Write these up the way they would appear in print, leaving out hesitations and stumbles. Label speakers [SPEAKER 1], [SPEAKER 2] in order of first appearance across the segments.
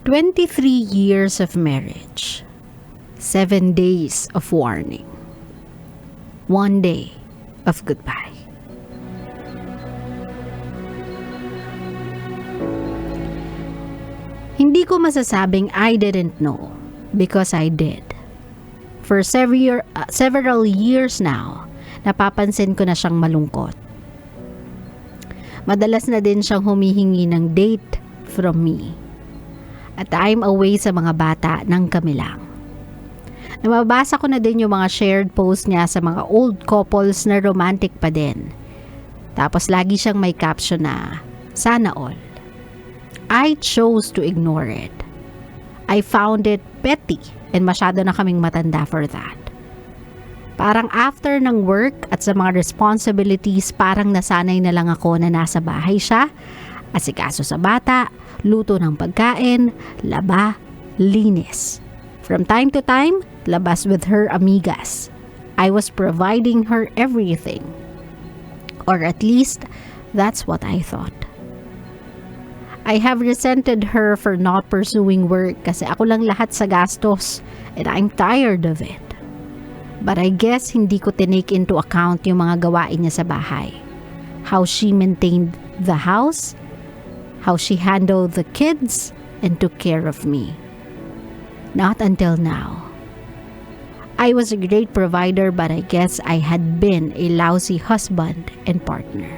[SPEAKER 1] 23 years of marriage, 7 days of warning, 1 day of goodbye. Hindi ko masasabing I didn't know because I did. For several years now, napapansin ko na siyang malungkot. Madalas na din siyang humihingi ng date from me. At I'm away sa mga bata ng kami lang. Nababasa ko na din yung mga shared posts niya sa mga old couples na romantic pa din. Tapos lagi siyang may caption na, sana all. I chose to ignore it. I found it petty and masyado na kaming matanda for that. Parang after ng work at sa mga responsibilities, parang nasanay na lang ako na nasa bahay siya, asikaso sa bata, luto ng pagkain, laba, linis. From time to time, labas with her amigas. I was providing her everything. Or at least, that's what I thought. I have resented her for not pursuing work kasi ako lang lahat sa gastos and I'm tired of it. But I guess hindi ko tinake into account yung mga gawain niya sa bahay. How she maintained the house, how she handled the kids, and took care of me. Not until now. I was a great provider but I guess I had been a lousy husband and partner.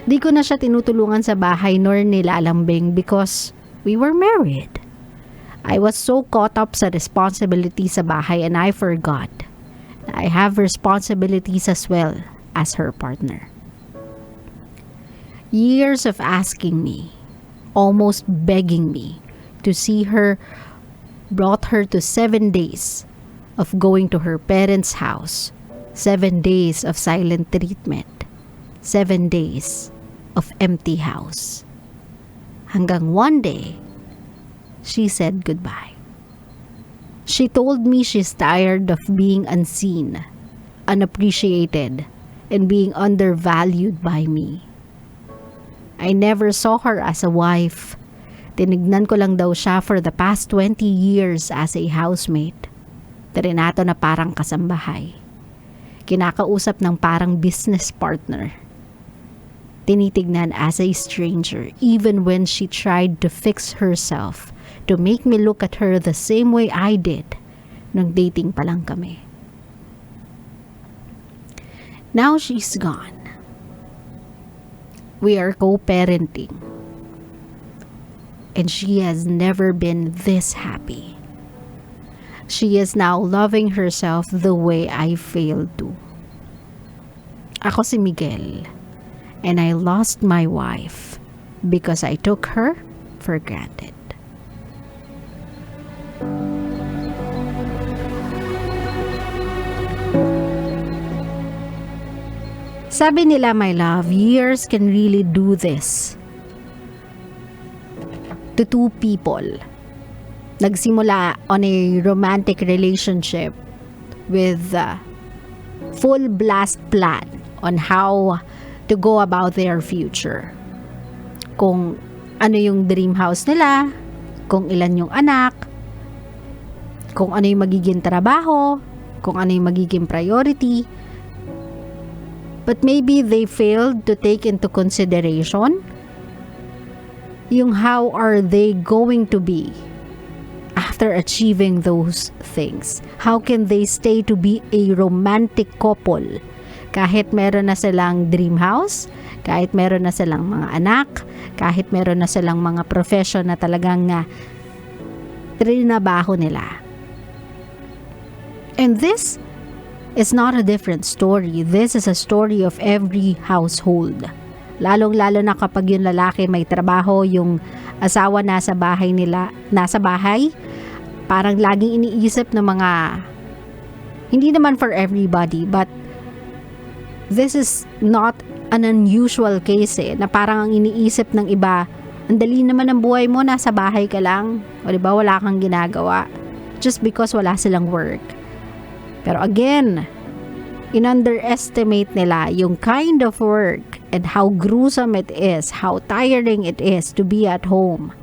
[SPEAKER 1] Di ko na siya tinutulungan sa bahay nor nilalambing because we were married. I was so caught up sa responsibility sa bahay and I forgot na I have responsibilities as well as her partner. Years of asking me, almost begging me to see her brought her to 7 days of going to her parents' house, 7 days of silent treatment, 7 days of empty house. Hanggang one day, she said goodbye. She told me she's tired of being unseen, unappreciated, and being undervalued by me. I never saw her as a wife. Tinignan ko lang daw siya for the past 20 years as a housemate. Tinrato na parang kasambahay. Kinakausap ng parang business partner. Tinitignan as a stranger even when she tried to fix herself to make me look at her the same way I did nung dating pa lang kami. Now she's gone. We are co-parenting. And she has never been this happy. She is now loving herself the way I failed to. Ako si Miguel. And I lost my wife because I took her for granted. Sabi nila, my love, years can really do this to two people. Nagsimula on a romantic relationship with a full blast plan on how to go about their future. Kung ano yung dream house nila, kung ilan yung anak, kung ano yung magiging trabaho, kung ano yung magiging priority. But maybe they failed to take into consideration yung how are they going to be after achieving those things. How can they stay to be a romantic couple kahit meron na silang dream house, kahit meron na silang mga anak, kahit meron na silang mga profession na talagang trinabaho nila. And this is not a different story. This is a story of every household. Lalong-lalo na kapag yung lalaki may trabaho, yung asawa nasa bahay nila, nasa bahay, parang laging iniisip ng mga, hindi naman for everybody, but this is not an unusual case na parang ang iniisip ng iba, ang dali naman ng buhay mo, nasa bahay ka lang, o diba wala kang ginagawa, just because wala silang work. Pero again, in-underestimate nila yung kind of work and how gruesome it is, how tiring it is to be at home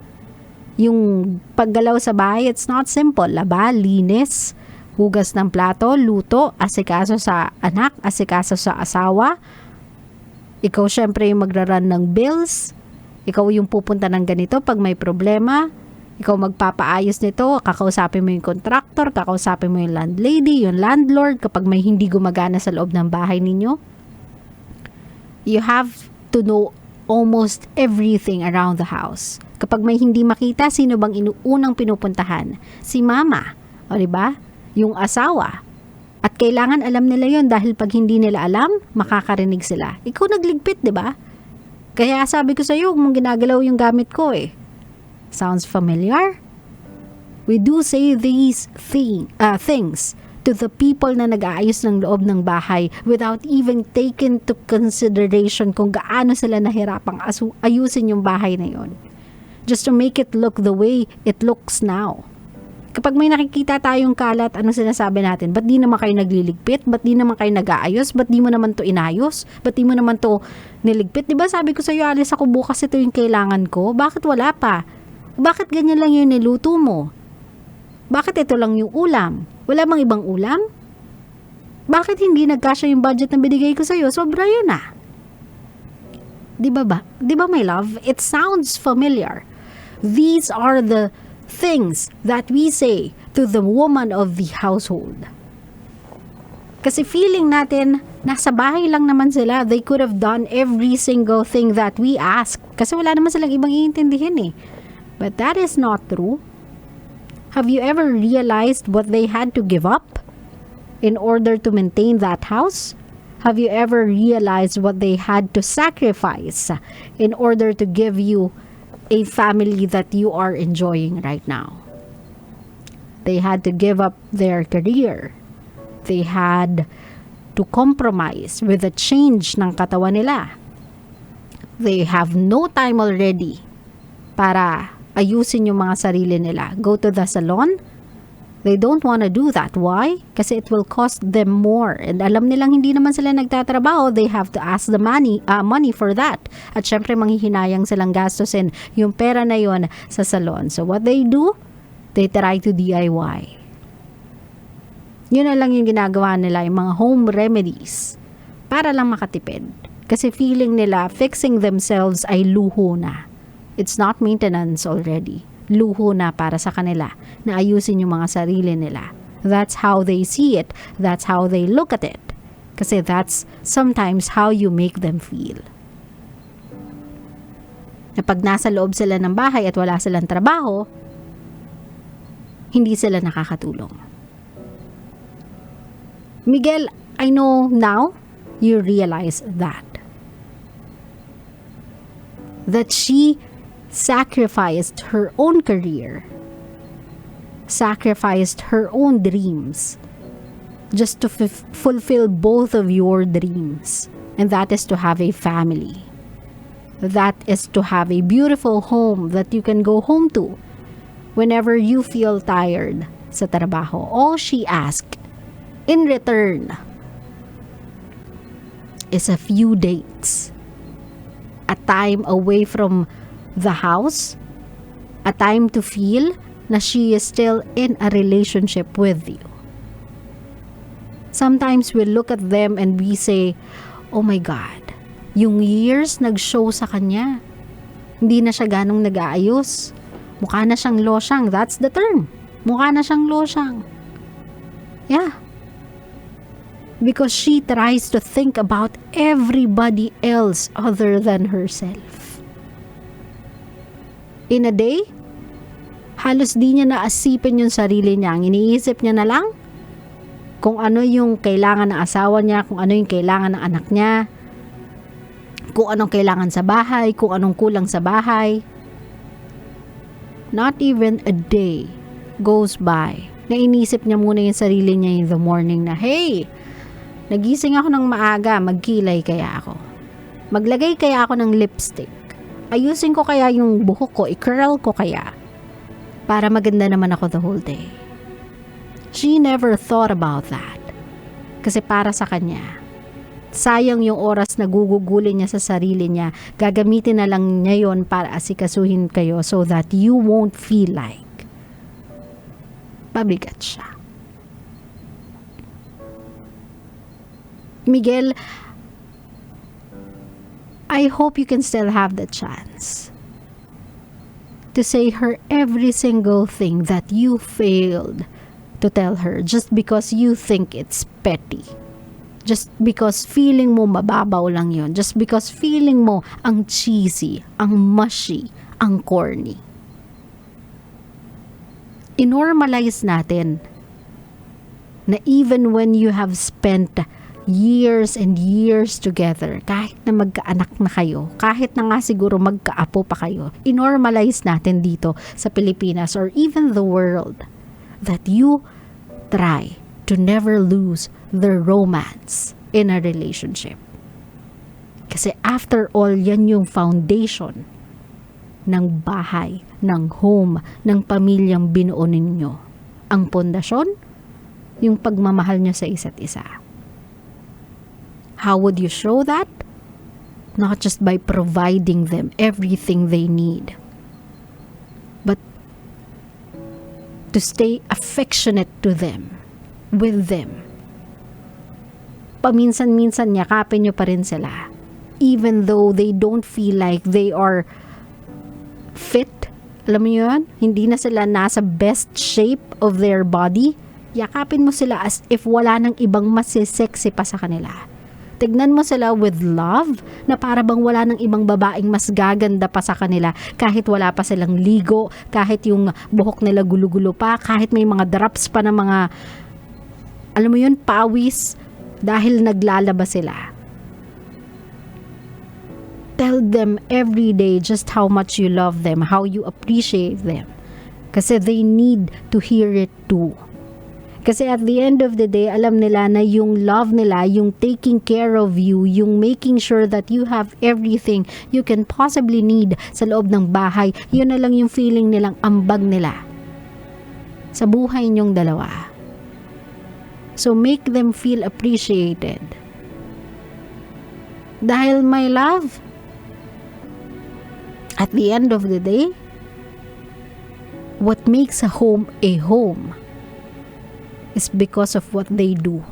[SPEAKER 1] Yung paggalaw sa bahay, it's not simple. Laba, linis, hugas ng plato, luto, asikaso sa anak, asikaso sa asawa. Ikaw syempre yung magra-run ng bills. Ikaw yung pupunta ng ganito pag may problema. Ikaw magpapaayos nito, kakausapin mo yung contractor, kakausapin mo yung landlady, yung landlord kapag may hindi gumagana sa loob ng bahay ninyo. You have to know almost everything around the house. Kapag may hindi makita, sino bang unang pinupuntahan? Si mama, o diba? Yung asawa. At kailangan alam nila yon dahil pag hindi nila alam, makakarinig sila. Ikaw nagligpit, diba? Kaya sabi ko sa iyo, kung ginagalaw yung gamit ko eh. Sounds familiar? We do say these things to the people na nag-aayos ng loob ng bahay without even taking to consideration kung gaano sila nahirapang ayusin yung bahay na yon. Just to make it look the way it looks now. Kapag may nakikita tayong kalat, ano sinasabi natin? Ba't di naman kayo nagliligpit? Ba't di naman kayo nag-aayos? Ba't di mo naman to inayos? Ba't di mo naman to niligpit? Diba sabi ko sa'yo, alis ako bukas, ito yung kailangan ko. Bakit wala pa? Bakit ganyan lang yung niluto mo? Bakit ito lang yung ulam? Wala bang ibang ulam? Bakit hindi nagkasya yung budget na binigay ko sa'yo? Sobra yun ah. Diba ba? Diba my love? It sounds familiar. These are the things that we say to the woman of the household. Kasi feeling natin, nasa bahay lang naman sila. They could have done every single thing that we ask. Kasi wala naman silang ibang iintindihin eh. But that is not true. Have you ever realized what they had to give up in order to maintain that house? Have you ever realized what they had to sacrifice in order to give you a family that you are enjoying right now? They had to give up their career. They had to compromise with the change ng katawan nila. They have no time already para ayusin yung mga sarili nila. Go to the salon. They don't want to do that. Why? Kasi it will cost them more. And alam nilang hindi naman sila nagtatrabaho. They have to ask the money for that. At syempre manghihinayang silang gastusin yung pera na yon sa salon. So what they do? They try to DIY. Yun na lang yung ginagawa nila, yung mga home remedies. Para lang makatipid. Kasi feeling nila fixing themselves ay luho na. It's not maintenance already. Luho na para sa kanila na ayusin yung mga sarili nila. That's how they see it. That's how they look at it. Kasi that's sometimes how you make them feel. Na pag nasa loob sila ng bahay at wala silang trabaho, hindi sila nakakatulong. Miguel, I know now you realize that she sacrificed her own career, sacrificed her own dreams just to fulfill both of your dreams, and that is to have a family, that is to have a beautiful home that you can go home to whenever you feel tired sa trabaho. All she asked in return is a few dates, a time away from the house, a time to feel na she is still in a relationship with you. Sometimes we look at them and we say, oh my God, yung years nag-show sa kanya. Hindi na siya ganong nag-aayos. Mukha na siyang losyang. That's the term. Mukha na siyang losyang. Yeah. Because she tries to think about everybody else other than herself. In a day, halos di niya naasipin yung sarili niya. Ang iniisip niya na lang kung ano yung kailangan ng asawa niya, kung ano yung kailangan ng anak niya, kung anong kailangan sa bahay, kung anong kulang sa bahay. Not even a day goes by na inisip niya muna yung sarili niya in the morning na, hey, nagising ako ng maaga, magkilay kaya ako. Maglagay kaya ako ng lipstick. Ayusin ko kaya yung buhok ko, i-curl ko kaya para maganda naman ako the whole day. She never thought about that. Kasi para sa kanya, sayang yung oras na gugugulin niya sa sarili niya. Gagamitin na lang niya yon para asikasuhin kayo so that you won't feel like pabigat siya. Miguel, I hope you can still have the chance to say her every single thing that you failed to tell her just because you think it's petty. Just because feeling mo mababaw lang yon. Just because feeling mo ang cheesy, ang mushy, ang corny. Inormalize natin na even when you have spent years and years together, kahit na magkaanak na kayo, kahit na nga siguro magkaapo pa kayo, inormalize natin dito sa Pilipinas or even the world that you try to never lose the romance in a relationship. Kasi after all, yan yung foundation ng bahay, ng home, ng pamilyang binuo ninyo. Ang pundasyon, yung pagmamahal nyo sa isa't isa. How would you show that? Not just by providing them everything they need, but to stay affectionate to them, with them. Paminsan-minsan yakapin nyo pa rin sila. Even though they don't feel like they are fit. Alam mo yun? Hindi na sila nasa best shape of their body. Yakapin mo sila as if wala nang ibang mas sexy pa sa kanila. Tignan mo sila with love na para bang wala nang ibang babaeng mas gaganda pa sa kanila kahit wala pa silang ligo, kahit yung buhok nila gulo-gulo pa, kahit may mga drops pa ng mga, alam mo yun, pawis dahil naglalaba sila. Tell them every day just how much you love them, how you appreciate them. Kasi they need to hear it too. Kasi at the end of the day, alam nila na yung love nila, yung taking care of you, yung making sure that you have everything you can possibly need sa loob ng bahay, yun na lang yung feeling nilang ambag nila sa buhay niyong dalawa. So make them feel appreciated. Dahil my love, at the end of the day, what makes a home is because of what they do.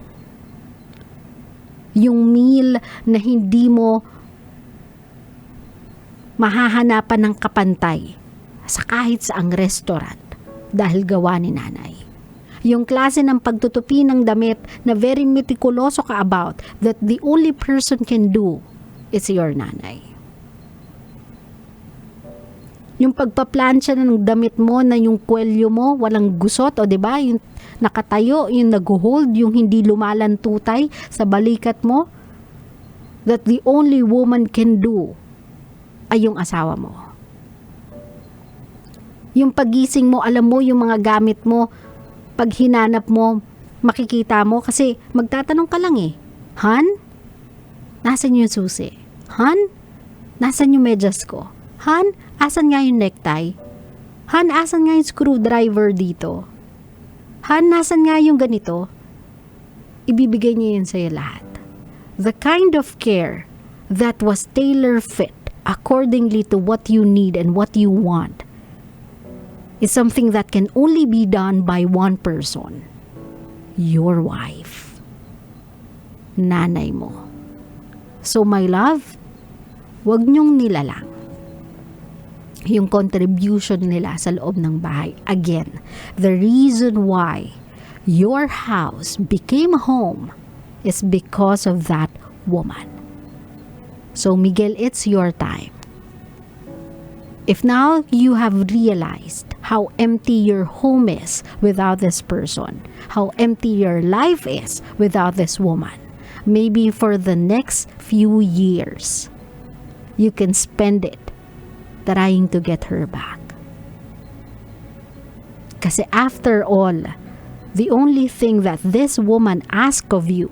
[SPEAKER 1] Yung meal na hindi mo mahahanapan ng kapantay sa kahit saang restaurant dahil gawa ni nanay. Yung klase ng pagtutupi ng damit na very meticuloso ka about that the only person can do is your nanay. Yung pagpaplansya ng damit mo na yung kwelyo mo walang gusot, o diba? Yung nakatayo, yung nag-hold, yung hindi lumalantutay sa balikat mo, that the only woman can do ay yung asawa mo. Yung pagising mo, alam mo yung mga gamit mo, pag hinanap mo, makikita mo kasi magtatanong ka lang eh. Han? Nasaan yung susi? Han? Nasaan yung medyas ko? Han? Asan nga yung necktie? Han? Asan nga yung screwdriver dito? Han? Nasan nga yung ganito? Ibibigay niya yun sa'yo lahat. The kind of care that was tailor-fit accordingly to what you need and what you want is something that can only be done by one person. Your wife. Nanay mo. So my love, wag niyong nilalang yung contribution nila sa loob ng bahay. Again, the reason why your house became a home is because of that woman. So Miguel, it's your time. If now you have realized how empty your home is without this person, how empty your life is without this woman, maybe for the next few years, you can spend it trying to get her back. Kasi after all, the only thing that this woman asks of you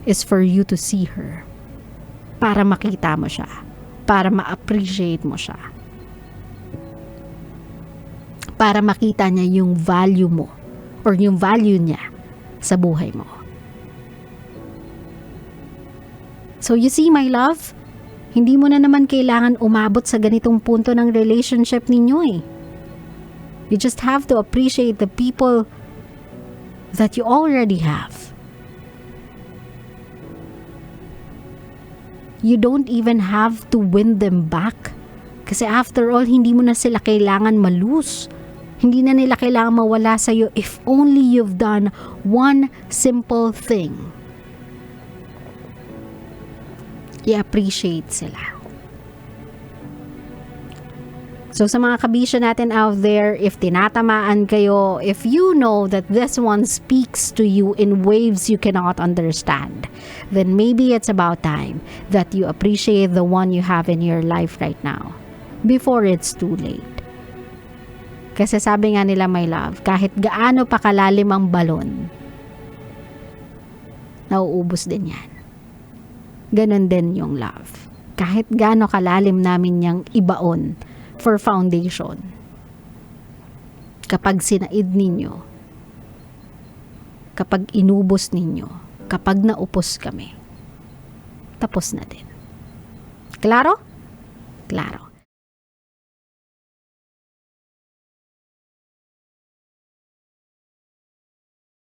[SPEAKER 1] is for you to see her. Para makita mo siya. Para ma-appreciate mo siya. Para makita niya yung value mo or yung value niya sa buhay mo. So you see, my love, hindi mo na naman kailangan umabot sa ganitong punto ng relationship ninyo eh. You just have to appreciate the people that you already have. You don't even have to win them back. Kasi after all, hindi mo na sila kailangan malose. Hindi na nila kailangan mawala sa'yo if only you've done one simple thing. I-appreciate sila. So sa mga kabisyo natin out there, if tinatamaan kayo, if you know that this one speaks to you in waves you cannot understand, then maybe it's about time that you appreciate the one you have in your life right now before it's too late. Kasi sabi nga nila, my love, kahit gaano pa kalalim ang balon, nauubos din yan. Ganon din yung love. Kahit gaano kalalim namin niyang ibaon for foundation, kapag sinaid ninyo, kapag inubos ninyo, kapag naupos kami, tapos na din. Klaro? Klaro.